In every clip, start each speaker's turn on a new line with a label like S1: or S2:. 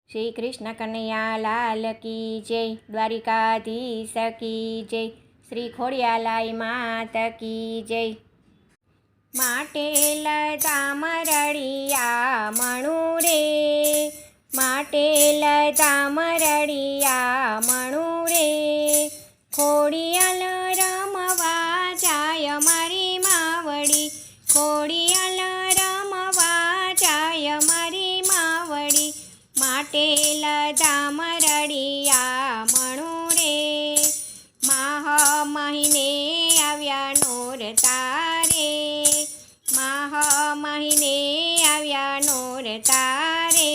S1: श्री कृष्ण कन्हैया लाल की जय। द्वारिकाधीश की जय। श्री खोडियालाई मात की जय। माटे लता मरड़िया मणु रे, माटे लता मरड़िया मणु रे, खोडियाल रमवा जाय मारी मावड़ी, खोडियाल रमवा जाय मारी मावड़ी, माटे लता मरड़िया मणु रे, माह महीने आव्या नोरतारे, माह महीने आव्या नोरतारे,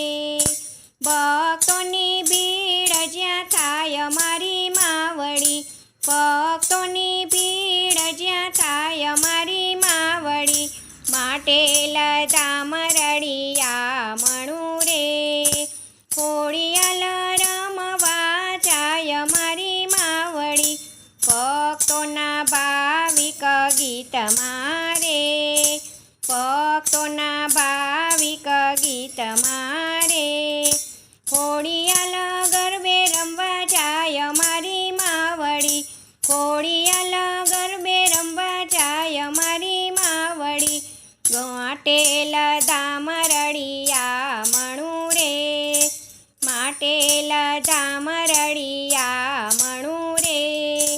S1: भक्तोनी भीड़ ज्यां थाय मारी मावड़ी, भक्तोनी भीड़ ज्यां थाय मारी मावड़ी, माटे लता मरड़िया मणु रे, खोडियाल रमवा जाय मारी मावड़ी, भक्तोना भाविक गीत मारे, भक्तोना भाविक गीत मारे, खोडियाल गरबे रमवा जाय मारी मावड़ी, खोडियाल गरबे रमवा जाय मारी मावड़ी, माटे लता मरड़िया मणु रे, माटे लता मरड़िया मणु रे,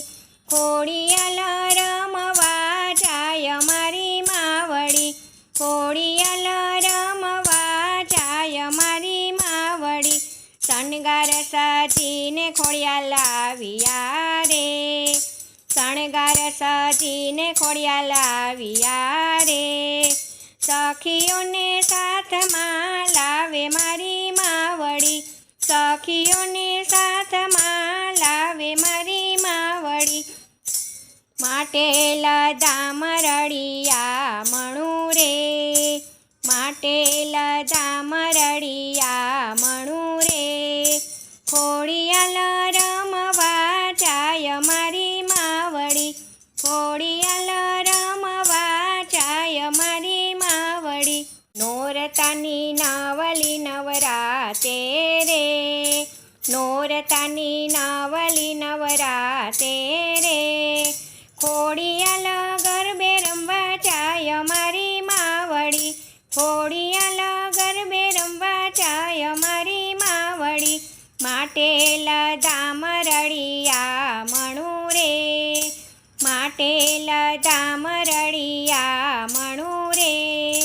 S1: खोडियाल रमवा जाय मारी मावड़ी, खोडियाल रमवा जाय मारी मावड़ी, शणगार सजीने खोडियाल आविया रे, शणगार सजीने खोडियाल आविया रे, सखीओने साथमां लावे मारी मावड़ी, सखीओने साथमां लावे मारी मावड़ी, माटे लता मरड़िया मणु रे, माटे लता मरड़िया मणु रे, खोडियाल रमवा जाय मारी मावड़ी, खोडियाल रमवा जाय मारी मावड़ी, नोरतानी नवली नवराते रे, नोरतानी नवली नवराते रे, खोडियाल गरबे रमवा जाय मारी मावड़ी, खोडियाल गरबे रमवा जाय मारी मावड़ी, माटे लता मरड़िया मणु रे, माटे लता मरड़िया मणु रे,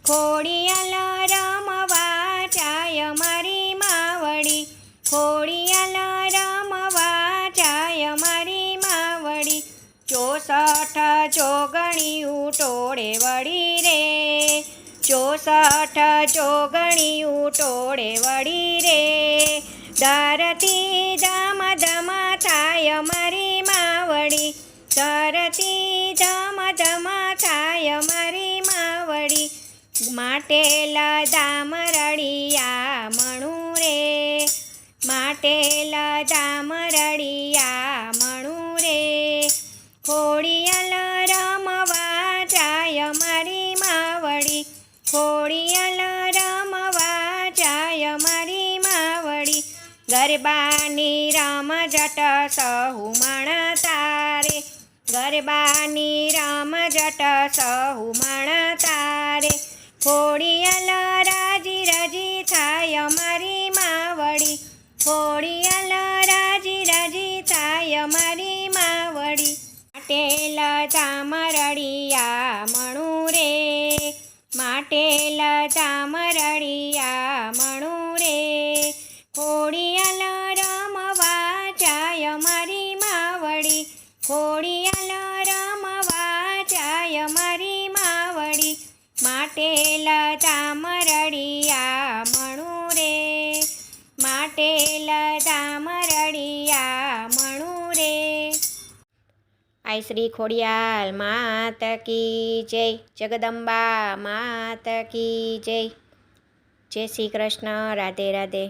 S1: खोडियाल रमवा जाय मारी मावड़ी, खोडियाल रमवा जाय मारी मावड़ी, 64 जोगणियूं टोळे वળી रे, 64 जोगणियूं टोळे वળી रे, धरती धम धम थाय मारी मावड़ी, धरती धम धम थाय मारी मावड़ी, माटे लता मरड़िया मणु रे, माटे लता मरड़िया मणु रे, खोडियाल रमवा जाय मारी मावड़ी, खोडियाल रमवा जाय मारी मावड़ी, गरबानी रमझट सहु मणता रे, गरबानी रमझट सहु मणता रे, खोडियाल राजी राजी थाय मारी मावड़ी, खोडियाल राजी राजी थाय मारी मावड़ी, माटे लता मरड़िया मणु रे, माटे लता मरड़िया मणु रे, खोडियाल रमवा जाय मारी मावड़ी, खोडियाल रमवा जाय मारी मावड़ी, माटे लता मरड़िया मणु रे, माटे लता मरड़िया मणु रे। आई श्री खोडियाल मात की जय। जगदम्बा मात की जय। जय श्री कृष्ण। राधे राधे।